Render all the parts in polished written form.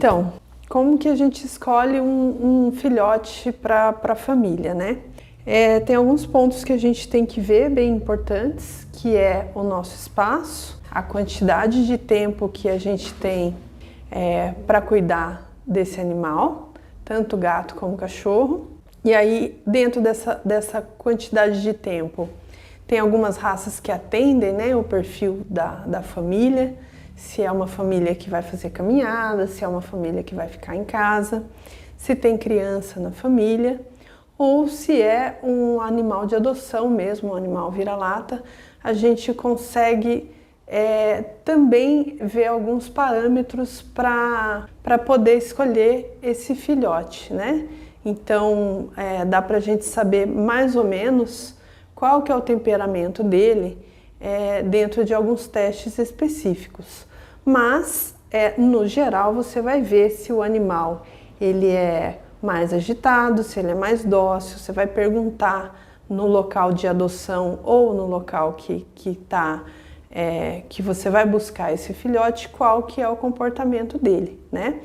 Então, como que a gente escolhe um filhote para a família, né? Tem alguns pontos que a gente tem que ver bem importantes, que é o nosso espaço, a quantidade de tempo que a gente tem para cuidar desse animal, tanto gato como cachorro. E aí, dentro dessa quantidade de tempo, tem algumas raças que atendem, né, o perfil da família, se é uma família que vai fazer caminhada, se é uma família que vai ficar em casa, se tem criança na família, ou se é um animal de adoção mesmo, um animal vira-lata. A gente consegue também ver alguns parâmetros para poder escolher esse filhote, né? Então, dá para a gente saber mais ou menos qual que é o temperamento dele dentro de alguns testes específicos. Mas, no geral, você vai ver se o animal ele é mais agitado, se ele é mais dócil. Você vai perguntar no local de adoção ou no local que você vai buscar esse filhote, qual que é o comportamento dele, né?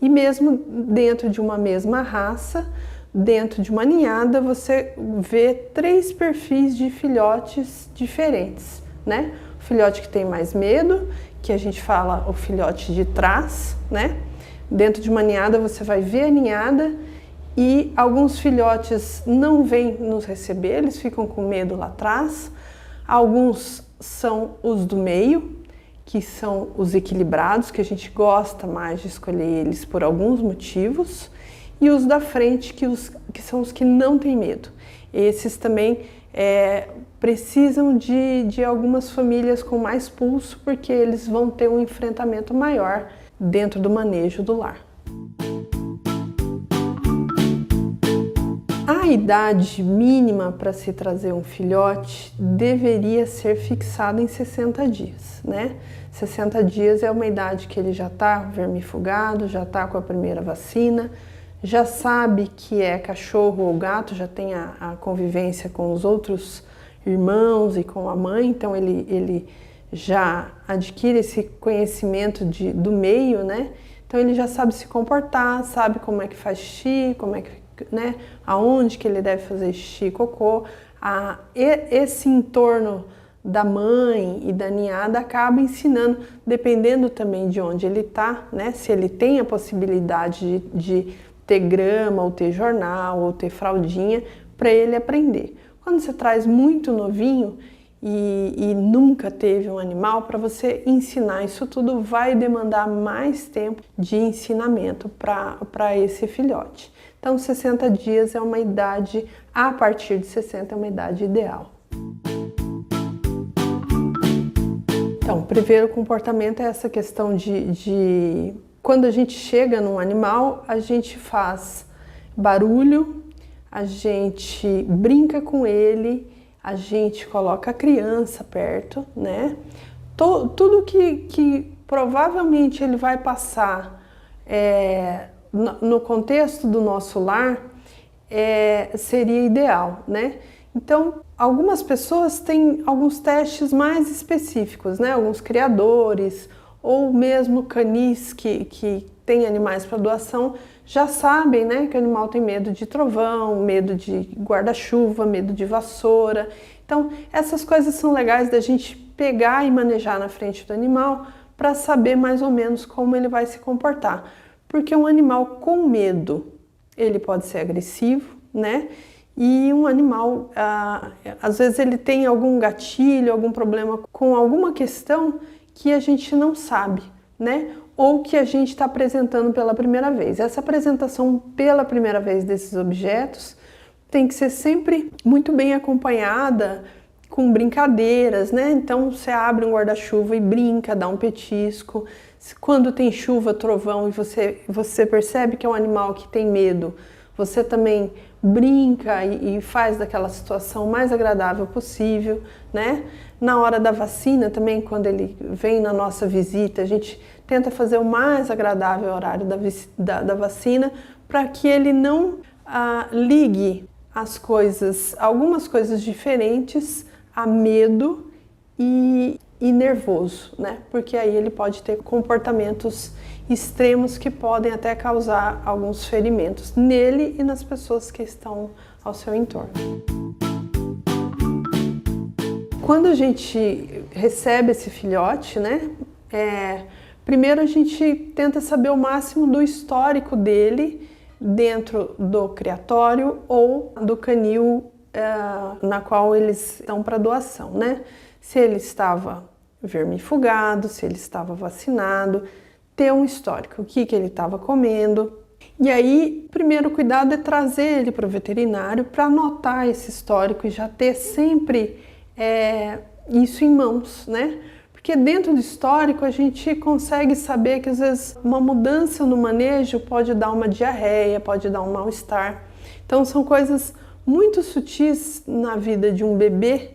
E mesmo dentro de uma mesma raça, dentro de uma ninhada, você vê 3 perfis de filhotes diferentes, né? O filhote que tem mais medo, que a gente fala o filhote de trás, né? Dentro de uma ninhada você vai ver a ninhada e alguns filhotes não vêm nos receber, eles ficam com medo lá atrás. Alguns são os do meio, que são os equilibrados, que a gente gosta mais de escolher eles por alguns motivos, e os da frente, que são os que não têm medo. Esses também precisam de algumas famílias com mais pulso, porque eles vão ter um enfrentamento maior dentro do manejo do lar. A idade mínima para se trazer um filhote deveria ser fixada em 60 dias, né? 60 dias é uma idade que ele já está vermifugado, já está com a primeira vacina, já sabe que é cachorro ou gato, já tem a convivência com os outros irmãos e com a mãe, então ele já adquire esse conhecimento do meio, né? Então ele já sabe se comportar, sabe como é que faz xixi, como é que, né? Aonde que ele deve fazer xixi e cocô. Esse entorno da mãe e da ninhada acaba ensinando, dependendo também de onde ele está, né? Se ele tem a possibilidade de ter grama, ou ter jornal, ou ter fraldinha, para ele aprender. Quando você traz muito novinho e nunca teve um animal, para você ensinar isso tudo vai demandar mais tempo de ensinamento para esse filhote. Então, 60 dias é uma idade, a partir de 60 é uma idade ideal. Então, prever o comportamento é essa questão de quando a gente chega num animal, a gente faz barulho, a gente brinca com ele, a gente coloca a criança perto, né? Tudo que provavelmente ele vai passar no contexto do nosso lar seria ideal, né? Então, algumas pessoas têm alguns testes mais específicos, né? Alguns criadores ou mesmo canis que têm animais para doação já sabem, né, que o animal tem medo de trovão, medo de guarda-chuva, medo de vassoura. Então, essas coisas são legais da gente pegar e manejar na frente do animal para saber mais ou menos como ele vai se comportar. Porque um animal com medo, ele pode ser agressivo, né? E um animal, às vezes ele tem algum gatilho, algum problema com alguma questão que a gente não sabe, né? Ou que a gente está apresentando pela primeira vez. Essa apresentação pela primeira vez desses objetos tem que ser sempre muito bem acompanhada com brincadeiras, né? Então você abre um guarda-chuva e brinca, dá um petisco. Quando tem chuva, trovão e você percebe que é um animal que tem medo, você também brinca e faz daquela situação mais agradável possível, né? Na hora da vacina também, quando ele vem na nossa visita, a gente tenta fazer o mais agradável horário da vacina para que ele não ligue algumas coisas diferentes a medo e e nervoso, né? Porque aí ele pode ter comportamentos extremos que podem até causar alguns ferimentos nele e nas pessoas que estão ao seu entorno. Quando a gente recebe esse filhote, né? Primeiro a gente tenta saber o máximo do histórico dele dentro do criatório ou do canil na qual eles estão para doação, né? Se ele estava vermifugado, se ele estava vacinado, ter um histórico, o que ele estava comendo. E aí, o primeiro cuidado é trazer ele para o veterinário para anotar esse histórico e já ter sempre isso em mãos, né? Porque dentro do histórico a gente consegue saber que às vezes uma mudança no manejo pode dar uma diarreia, pode dar um mal-estar. Então são coisas muito sutis na vida de um bebê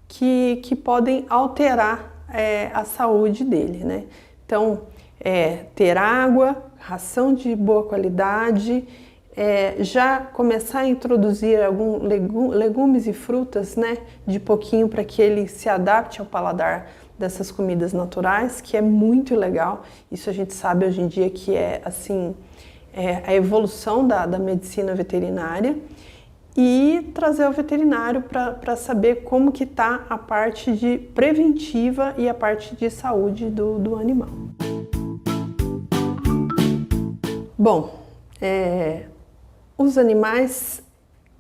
que podem alterar a saúde dele, né? Então, ter água, ração de boa qualidade, já começar a introduzir alguns legumes e frutas, né, de pouquinho para que ele se adapte ao paladar dessas comidas naturais, que é muito legal. Isso a gente sabe hoje em dia que é assim, a evolução da medicina veterinária. E trazer o veterinário para saber como que está a parte de preventiva e a parte de saúde do animal. Bom, os animais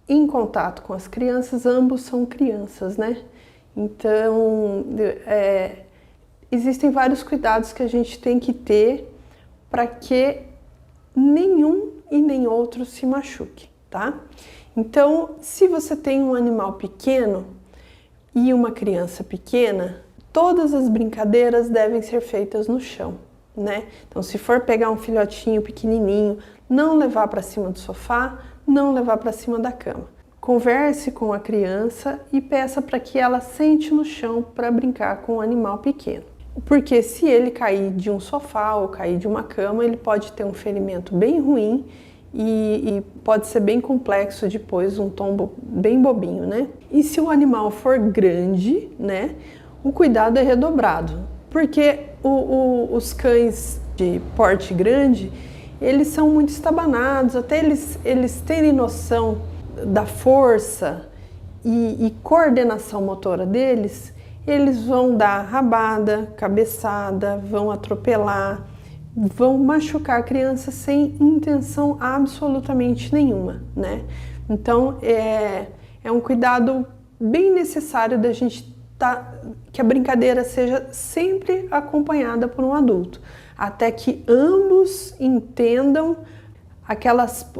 em contato com as crianças, ambos são crianças, né? Então, existem vários cuidados que a gente tem que ter para que nenhum e nem outro se machuque, tá? Então, se você tem um animal pequeno e uma criança pequena, todas as brincadeiras devem ser feitas no chão, né? Então, se for pegar um filhotinho pequenininho, não levar para cima do sofá, não levar para cima da cama. Converse com a criança e peça para que ela sente no chão para brincar com o animal pequeno. Porque se ele cair de um sofá ou cair de uma cama, ele pode ter um ferimento bem ruim e pode ser bem complexo depois, um tombo bem bobinho, né? E se o animal for grande, né, o cuidado é redobrado, porque os cães de porte grande, eles são muito estabanados, até eles terem noção da força e coordenação motora deles, eles vão dar rabada, cabeçada, vão atropelar, vão machucar a criança sem intenção absolutamente nenhuma, né? Então, é um cuidado bem necessário da gente que a brincadeira seja sempre acompanhada por um adulto, até que ambos entendam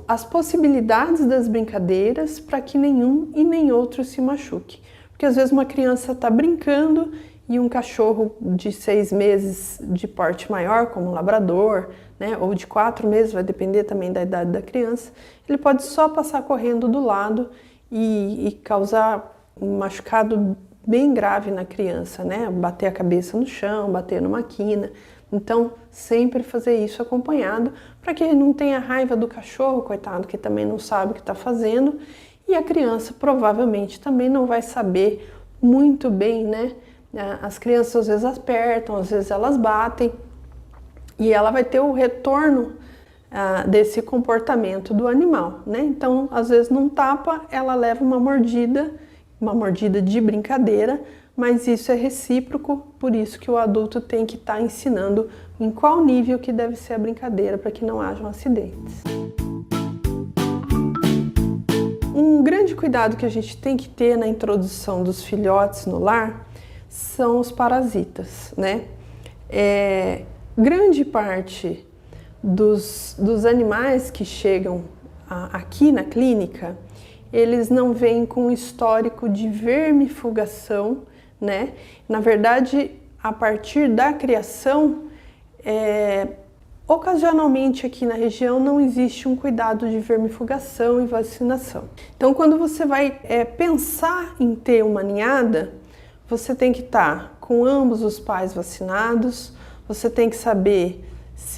as possibilidades das brincadeiras para que nenhum e nem outro se machuque. Porque às vezes uma criança está brincando e um cachorro de 6 meses de porte maior, como um labrador, né, ou de 4 meses, vai depender também da idade da criança, ele pode só passar correndo do lado e causar um machucado bem grave na criança, né, bater a cabeça no chão, bater numa quina. Então, sempre fazer isso acompanhado, para que ele não tenha raiva do cachorro, coitado, que também não sabe o que está fazendo, e a criança provavelmente também não vai saber muito bem, né? As crianças às vezes apertam, às vezes elas batem, e ela vai ter o retorno desse comportamento do animal, né? Então, às vezes num tapa, ela leva uma mordida de brincadeira, mas isso é recíproco, por isso que o adulto tem que estar ensinando em qual nível que deve ser a brincadeira para que não hajam acidentes. Um grande cuidado que a gente tem que ter na introdução dos filhotes no lar são os parasitas, né? Grande parte dos animais que chegam aqui na clínica, eles não vêm com histórico de vermifugação, né? Na verdade, a partir da criação, ocasionalmente aqui na região não existe um cuidado de vermifugação e vacinação. Então, quando você vai pensar em ter uma ninhada, você tem que estar com ambos os pais vacinados, você tem que saber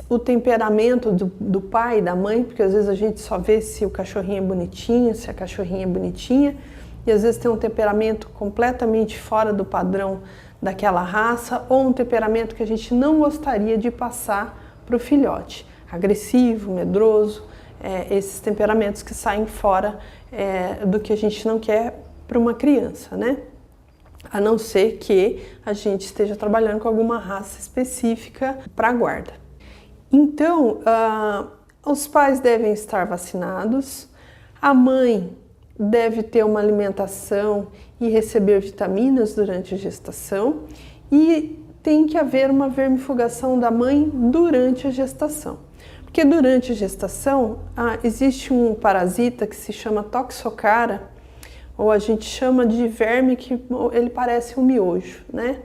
o temperamento do pai e da mãe, porque às vezes a gente só vê se o cachorrinho é bonitinho, se a cachorrinha é bonitinha, e às vezes tem um temperamento completamente fora do padrão daquela raça ou um temperamento que a gente não gostaria de passar para o filhote. Agressivo, medroso, esses temperamentos que saem fora do que a gente não quer para uma criança, né? A não ser que a gente esteja trabalhando com alguma raça específica para a guarda. Então, os pais devem estar vacinados, a mãe deve ter uma alimentação e receber vitaminas durante a gestação e tem que haver uma vermifugação da mãe durante a gestação. Porque durante a gestação existe um parasita que se chama toxocara, ou a gente chama de verme que ele parece um miojo, né?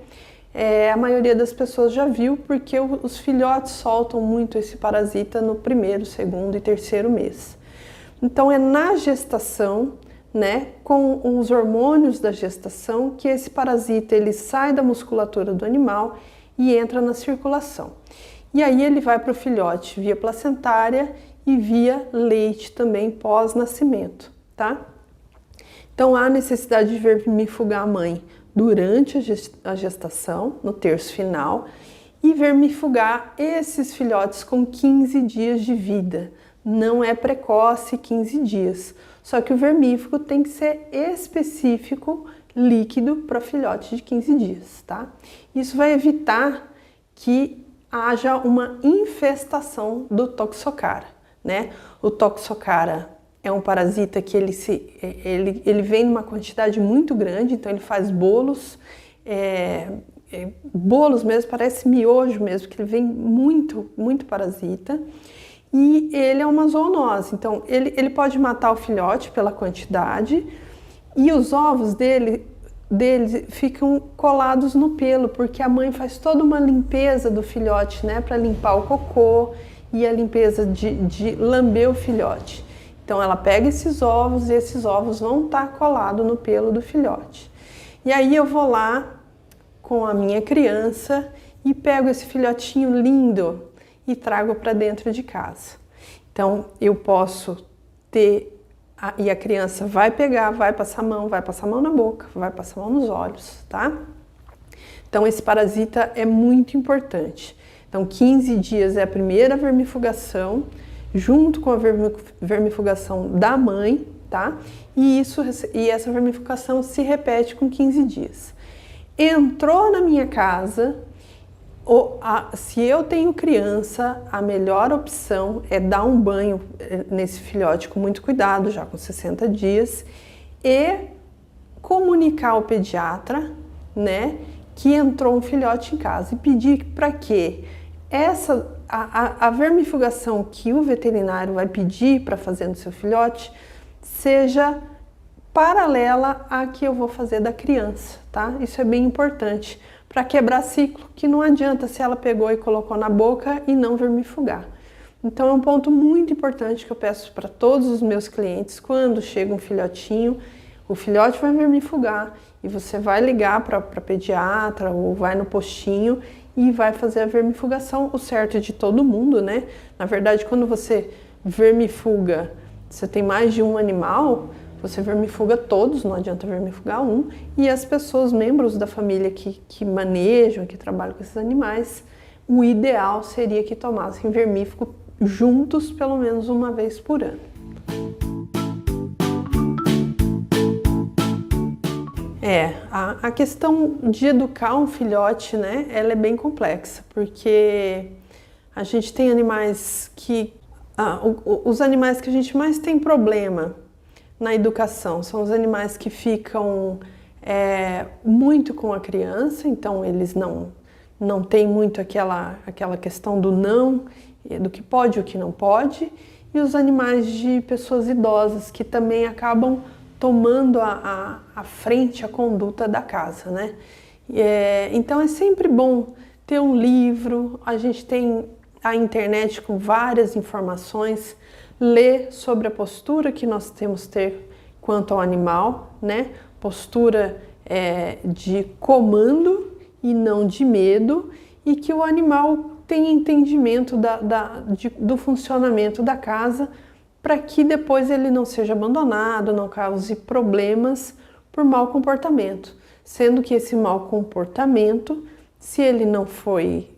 A maioria das pessoas já viu porque os filhotes soltam muito esse parasita no primeiro, segundo e terceiro mês. Então é na gestação, né, com os hormônios da gestação, que esse parasita ele sai da musculatura do animal e entra na circulação. E aí ele vai para o filhote via placentária e via leite também pós-nascimento, tá? Então há necessidade de vermifugar a mãe durante a gestação, no terço final, e vermifugar esses filhotes com 15 dias de vida. Não é precoce 15 dias, só que o vermífugo tem que ser específico, líquido para filhote de 15 dias, tá? Isso vai evitar que haja uma infestação do toxocara, né? O toxocara é um parasita que ele vem numa quantidade muito grande, então ele faz bolos, bolos mesmo, parece miojo mesmo, que ele vem muito parasita. E ele é uma zoonose, então ele pode matar o filhote pela quantidade e os ovos dele ficam colados no pelo, porque a mãe faz toda uma limpeza do filhote, né, para limpar o cocô e a limpeza de lamber o filhote. Então ela pega esses ovos e esses ovos vão estar colados no pelo do filhote. E aí eu vou lá com a minha criança e pego esse filhotinho lindo e trago para dentro de casa. Então eu posso ter, e a criança vai pegar, vai passar a mão na boca, vai passar a mão nos olhos, tá? Então esse parasita é muito importante. Então 15 dias é a primeira vermifugação, junto com a vermifugação da mãe, tá? E essa vermifugação se repete com 15 dias. Entrou na minha casa, se eu tenho criança, a melhor opção é dar um banho nesse filhote com muito cuidado, já com 60 dias, e comunicar ao pediatra, né, que entrou um filhote em casa e pedir para que a vermifugação que o veterinário vai pedir para fazer no seu filhote seja paralela à que eu vou fazer da criança, tá? Isso é bem importante para quebrar ciclo, que não adianta se ela pegou e colocou na boca e não vermifugar. Então é um ponto muito importante que eu peço para todos os meus clientes, quando chega um filhotinho, o filhote vai vermifugar e você vai ligar para pediatra ou vai no postinho e vai fazer a vermifugação, o certo de todo mundo, né? Na verdade, quando você vermifuga, você tem mais de um animal, você vermifuga todos, não adianta vermifugar um, e as pessoas, membros da família que manejam, que trabalham com esses animais, o ideal seria que tomassem vermífugo juntos pelo menos uma vez por ano. A questão de educar um filhote, né, ela é bem complexa, porque a gente tem animais que... os animais que a gente mais tem problema na educação são os animais que ficam muito com a criança, então eles não têm muito aquela questão do não, do que pode e o que não pode, e os animais de pessoas idosas que também acabam tomando a frente, a conduta da casa, né? Então é sempre bom ter um livro, a gente tem a internet com várias informações, ler sobre a postura que nós temos que ter quanto ao animal, né? Postura de comando e não de medo, e que o animal tenha entendimento do funcionamento da casa, para que depois ele não seja abandonado, não cause problemas por mau comportamento. sendo que esse mau comportamento, se ele não foi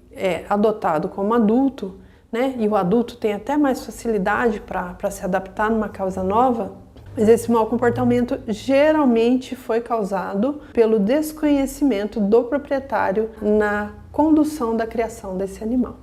adotado como adulto, né, e o adulto tem até mais facilidade para se adaptar numa causa nova, mas esse mau comportamento geralmente foi causado pelo desconhecimento do proprietário na condução da criação desse animal.